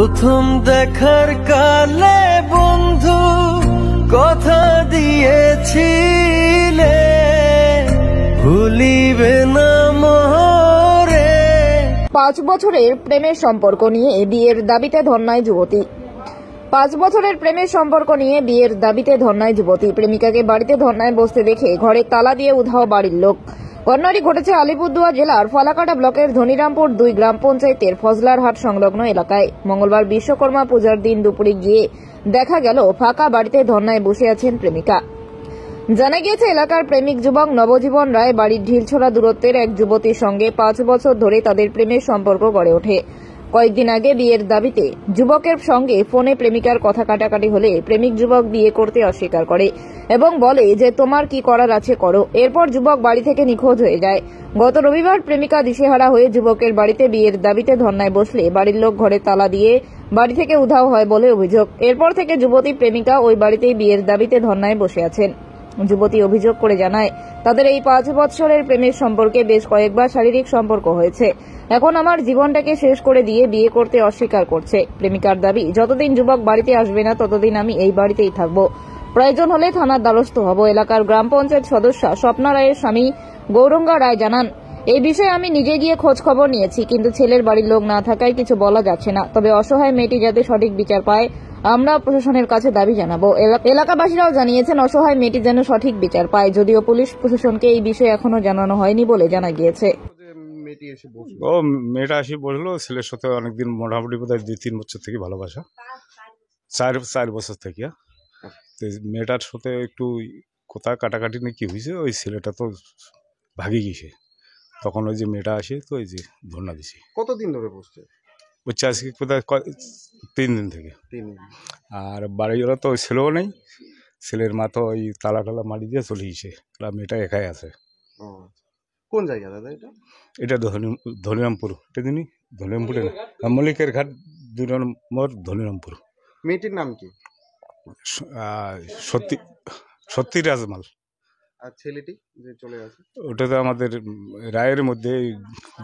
প্রথম দেখার কালে বন্ধু কথা দিয়েছিলে ভুলিবে না মোরে। 5 বছরের প্রেমের সম্পর্ক নিয়ে বিয়ের দাবিতে ধর্নায় যুবতী। 5 বছরের প্রেমের সম্পর্ক নিয়ে বিয়ের দাবিতে ধর্নায় যুবতী। প্রেমিকাকে বাড়িতে ধর্নায় বসতে দেখে ঘরে তালা দিয়ে উধাও বাড়ির লোক। ঘটনাটি ঘটেছে আলিপুরদুয়ার জেলার ফালাকাটা ব্লকের ধনিরামপুর 2 গ্রাম পঞ্চায়েতের ফজলারহাট সংলগ্ন এলাকায়। মঙ্গলবার বিশ্বকর্মা পূজার দিন দুপুরে গিয়ে দেখা গেল ফাঁকা বাড়িতে ধর্নায় বসে আছেন প্রেমিকা। জানা গিয়েছে এলাকার প্রেমিক যুবক নবজীবন রায় বাড়ির ঢিলছোড়া দূরত্বের এক যুবতীর সঙ্গে 5 বছর ধরে তাদের প্রেমের সম্পর্ক গড়ে ওঠে। কয়েকদিন আগে বিয়ের দাবিতে যুবকের সঙ্গে ফোনে প্রেমিকার কথা কাটাকাটি হলে প্রেমিক যুবক বিয়ে করতে অস্বীকার করে এবং বলে যে তোমার কি করার আছে করো। এরপর যুবক বাড়ি থেকে নিখোঁজ হয়ে যায়। গত রবিবার প্রেমিকা দিশেহারা হয়ে যুবকের বাড়িতে বিয়ের দাবিতে ধর্নায় বসলে বাড়ির লোক ঘরে তালা দিয়ে বাড়ি থেকে উধাও হয় বলে অভিযোগ। এরপর থেকে যুবতী প্রেমিকা ওই বাড়িতেই বিয়ের দাবিতে ধর্নায় বসে আছেন। যুবতী অভিযোগ করে জানায় তাদের এই 5 বছরের প্রেমের সম্পর্কে বেশ কয়েকবার শারীরিক সম্পর্ক হয়েছে। এখন আমার জীবনটাকে শেষ করে দিয়ে বিয়ে করতে অস্বীকার করছে। প্রেমিকার দাবি, যতদিন যুবক বাড়িতে আসবে না ততদিন আমি এই বাড়িতেই থাকব, প্রয়োজন হলে থানার দ্বারস্থ হব। এলাকার গ্রাম পঞ্চায়েত সদস্যা স্বপ্না রায়ের স্বামী গৌরঙ্গা রায় জানান, এই বিষয়ে আমি নিজে গিয়ে খোঁজ খবর নিয়েছি, কিন্তু ছেলের বাড়ির লোক না থাকায় কিছু বলা যাচ্ছে না। তবে অসহায় মেয়েটি যাতে সঠিক বিচার পায় আমরা প্রশাসনের কাছে দাবি জানাবো। এলাকাবাসীরাও জানিয়েছেন অসহায় মেয়েটি যেন সঠিক বিচার পায়, যদিও পুলিশ প্রশাসনকে এই বিষয়ে এখনো জানানো হয়নি বলে জানা গিয়েছে। মেয়েটা এসে বসলো, ছেলের সাথে অনেকদিন মোটামুটি বোধ হয় 2-3 বছর থেকে ভালোবাসা, 4 বছর থেকে। মেয়েটার সাথে একটু কোথা কাটাকাটি নিয়ে কি হয়েছে, ওই ছেলেটা তো ভাগে গেছে। তখন ওই যে মেয়েটা আসে, তো ওই যে ধর্ণা দিছে। কতদিন ধরে বসছে? বলছে আজকে কোথায় 3 দিন থেকে। 3 দিন। আর বাড়িওয়ালা তো ওই ছেলেও নেই, ছেলের মা তো ওই তালা মারি দিয়ে চলে গেছে, মেয়েটা একাই আছে। কোন জায়গা দাদা এটা? এটা ধনিরামপুর। এটা দিনই ধনিরামপুরে না, মল্লিকের ঘাট 2 নম্বর ধনিরামপুর। মেয়েটির নাম কি? সত্যি রাজমাল। আর ছেলেটি যে চলে গেছে? ওটা তো আমাদের রায়ের মধ্যে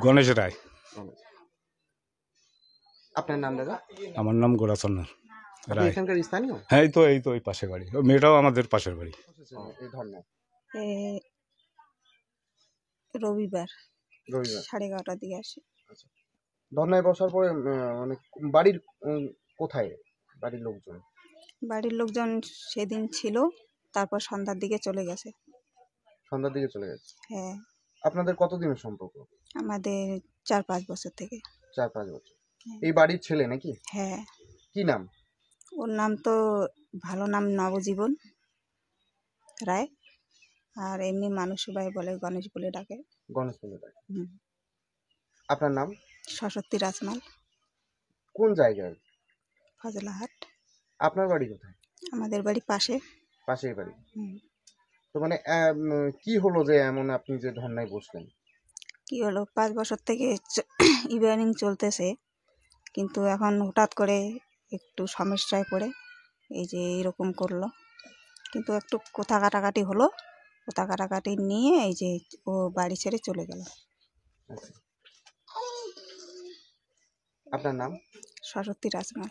গণেশ রায়। আপনার নাম দাদা? আমার নাম গোড়াচন্দ্র রায়। এখানকার স্থানীয়? হ্যাঁ, এই তো ওই পাশের বাড়ি। মেয়েটাও আমাদের পাশের বাড়ি। রবিবার 11:30টার দিকে আসে। ধর্নায় বসার পরে মানে বাড়ির কোথায় বাড়ির লোকজন? সেদিন ছিল, তারপর সন্ধ্যার দিকে চলে গেছে। সন্ধ্যার দিকে চলে গেছে? হ্যাঁ। আপনাদের কতদিনের সম্পর্ক? আমাদের 4-5 বছর থেকে। 4-5 বছর। এই বাড়ির ছেলে নাকি? হ্যাঁ। কি নাম ওর? নাম তো ভালো নাম নবজীবন রায়, আর এমনি মানুষ সবাই বলে গণেশ বলে ডাকে। গণেশ বলে ডাকে। আপনার নাম? সরস্বতী রাজমাল। কোন জায়গায়? ফজলাহাট। আপনার বাড়ি কোথায়? আমাদের বাড়ি পাশেই বাড়ি। তো মানে কি হলো যে এমন আপনি যে ধর্নায় বসলেন? কি হলো, 5 বছর থেকে ইদানিং চলতেছে, কিন্তু এখন হঠাৎ করে একটু সমস্যায় পড়ে এই যে এরকম করলো। কিন্তু একটু কথা কাটাকাটি হলো, কথা কাটাকাটি নিয়ে এই যে ও বাড়ি ছেড়ে চলে গেল। আপনার নাম? সরস্বতী রাজমাল।